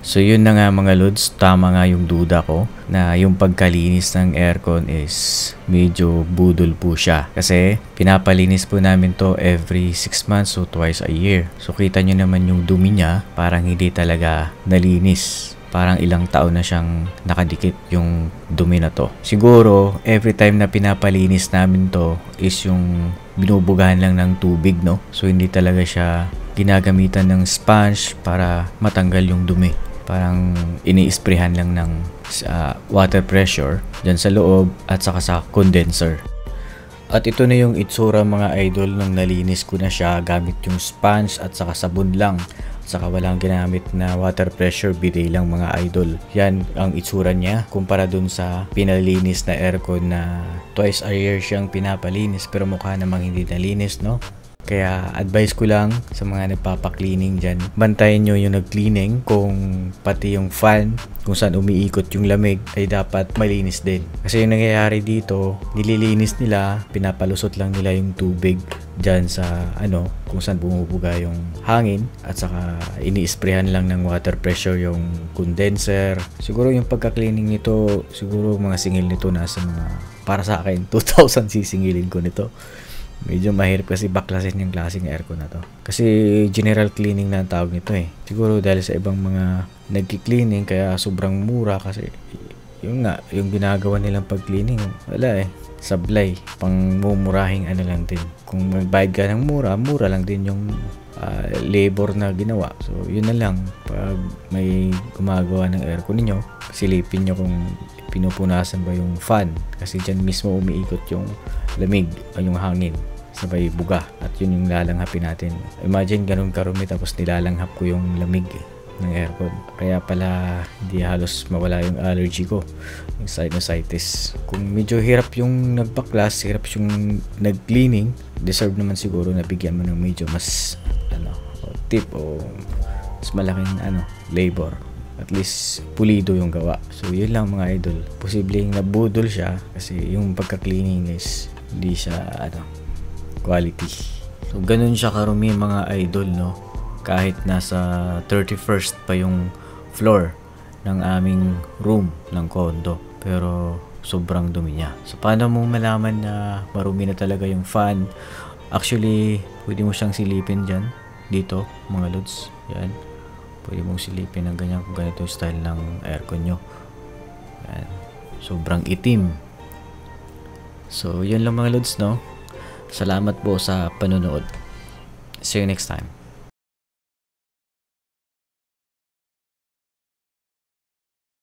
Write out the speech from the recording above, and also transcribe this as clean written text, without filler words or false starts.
So yun na nga mga lods, tama nga yung duda ko na yung pagkalinis ng aircon is medyo budol po siya. Kasi pinapalinis po namin to every 6 months so twice a year. So kita nyo naman yung dumi niya, parang hindi talaga nalinis. Parang ilang taon na siyang nakadikit yung dumi na to. Siguro every time na pinapalinis namin to is yung binubugahan lang ng tubig, no? So hindi talaga siya ginagamitan ng sponge para matanggal yung dumi. Parang ini-sprayhan lang ng water pressure dyan sa loob at saka sa condenser. At ito na yung itsura mga idol nung nalinis ko na siya gamit yung sponge at saka sabon lang. Saka walang ginamit na water pressure, bidet lang mga idol. Yan ang itsura niya kumpara dun sa pinalinis na aircon na twice a year siyang pinapalinis pero mukha namang hindi nalinis, no? Kaya advice ko lang sa mga nagpapa-cleaning dyan, bantayan nyo yung nag-cleaning kung pati yung fan kung saan umiikot yung lamig ay dapat malinis din. Kasi yung nangyayari dito, nililinis nila, pinapalusot lang nila yung tubig dyan sa kung saan bumubuga yung hangin at saka ini-sprayhan lang ng water pressure yung condenser. Siguro yung pagka-cleaning nito, siguro mga singil nito nasa mga, para sa akin, 2,000 sisingilin ko nito. Medyo mahirap kasi baklasin yung klaseng aircon na to. Kasi general cleaning na ang tawag nito eh. Siguro dahil sa ibang mga nagki-cleaning kaya sobrang mura kasi yung ginagawa nilang pag-cleaning, wala eh. Sablay, pang mumurahing lang din. Kung magbayad ka ng mura, mura lang din yung labor na ginawa. So yun na lang, pag may gumagawa ng aircon ninyo, silipin nyo kung pinupunasan ba yung fan. Kasi dyan mismo umiikot yung lamig o yung hangin sabay buga at yun yung lalanghapin natin. Imagine ganun karumi tapos nilalanghap ko yung lamig ng aircon. Kaya pala hindi halos mawala yung allergy ko, yung sinusitis. Kung medyo hirap yung nagbaklas, hirap yung nag-cleaning, deserve naman siguro na bigyan mo ng medyo mas tip o mas malaking labor. At least pulido yung gawa. So yun lang mga idol. Posibleng nabudol siya kasi yung pagka-cleaning is hindi siya quality. So ganun siya karumi mga idol, no? Kahit nasa 31st pa yung floor ng aming room ng condo. Pero sobrang dumi niya. So paano mo malaman na marumi na talaga yung fan? Actually, pwede mo siyang silipin dyan. Dito, mga lods. Yan. Pwede mong silipin ng ganyan kung ganito yung style ng aircon nyo. Yan. Sobrang itim. So, yun lang mga lods, no? Salamat po sa panonood. See you next time.